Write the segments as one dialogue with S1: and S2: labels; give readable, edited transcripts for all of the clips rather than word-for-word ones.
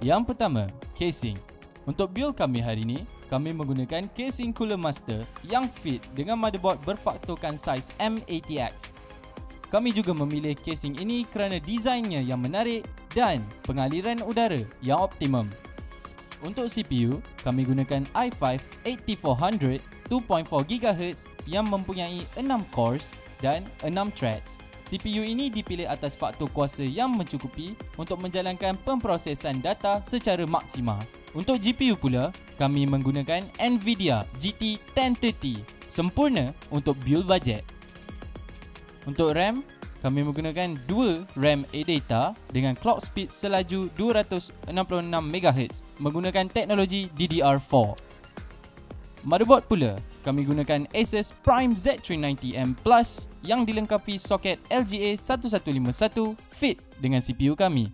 S1: Yang pertama, casing. Untuk build kami hari ini, kami menggunakan casing Cooler Master yang fit dengan motherboard berfaktorkan saiz M80X. Kami juga memilih casing ini kerana desainnya yang menarik dan pengaliran udara yang optimum. Untuk CPU, kami gunakan i5 8400 2.4 GHz yang mempunyai 6 cores dan 6 threads. CPU ini dipilih atas faktor kuasa yang mencukupi untuk menjalankan pemprosesan data secara maksimal. Untuk GPU pula, kami menggunakan NVIDIA GT 1030, sempurna untuk build budget. Untuk RAM, kami menggunakan 2 RAM ADATA dengan clock speed selaju 266 MHz menggunakan teknologi DDR4. Motherboard pula, kami gunakan Asus Prime Z390M Plus yang dilengkapi soket LGA 1151 fit dengan CPU kami.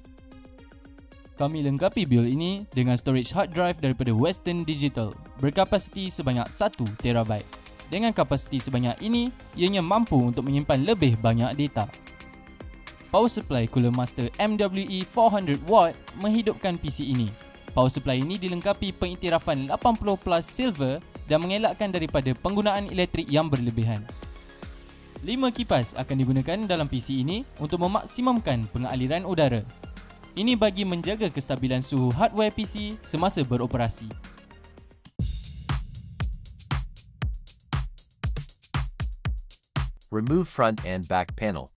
S1: Kami lengkapi build ini dengan storage hard drive daripada Western Digital berkapasiti sebanyak 1TB. Dengan kapasiti sebanyak ini, ianya mampu untuk menyimpan lebih banyak data. Power supply Cooler Master MWE 400W menghidupkan PC ini. Power supply ini dilengkapi pengiktirafan 80+ silver dan mengelakkan daripada penggunaan elektrik yang berlebihan. 5 kipas akan digunakan dalam PC ini untuk memaksimumkan pengaliran udara. Ini bagi menjaga kestabilan suhu hardware PC semasa beroperasi.
S2: Remove front and back panel.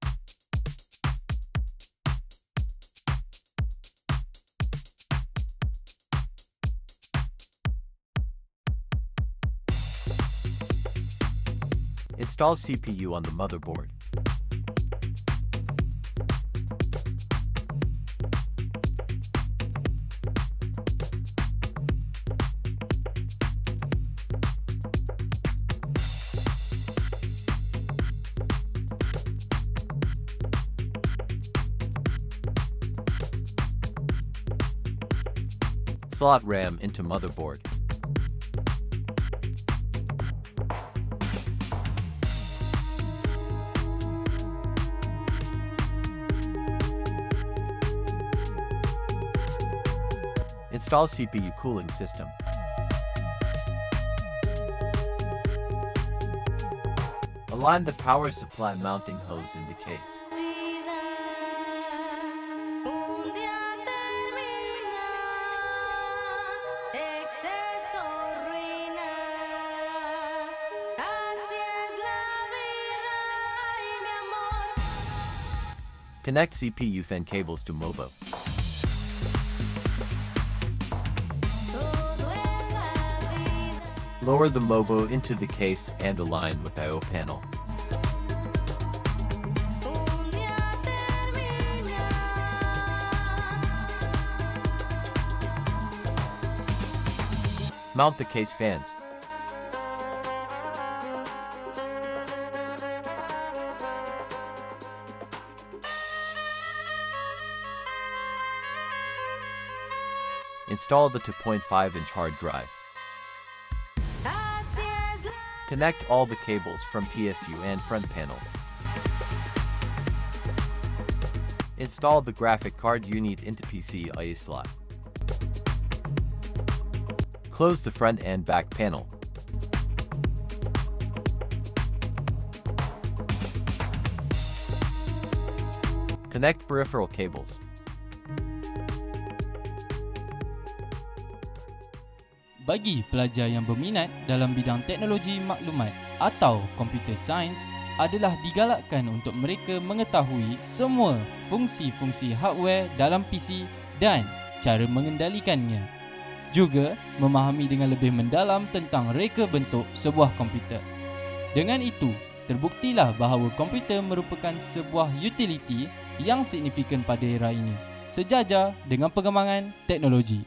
S2: Install CPU on the motherboard. Slot RAM into motherboard. Install CPU cooling system. Align the power supply mounting hose in the case. Connect CPU fan cables to MOBO. Lower the MOBO into the case and align with I/O panel. Mount the case fans. Install the 2.5-inch hard drive. Connect all the cables from PSU and front panel. Install the graphic card unit into PCIe slot. Close the front and back panel. Connect peripheral cables.
S1: Bagi pelajar yang berminat dalam bidang teknologi maklumat atau computer science, adalah digalakkan untuk mereka mengetahui semua fungsi-fungsi hardware dalam PC dan cara mengendalikannya. Juga memahami dengan lebih mendalam tentang reka bentuk sebuah komputer. Dengan itu, terbuktilah bahawa komputer merupakan sebuah utility yang signifikan pada era ini, sejajar dengan perkembangan teknologi.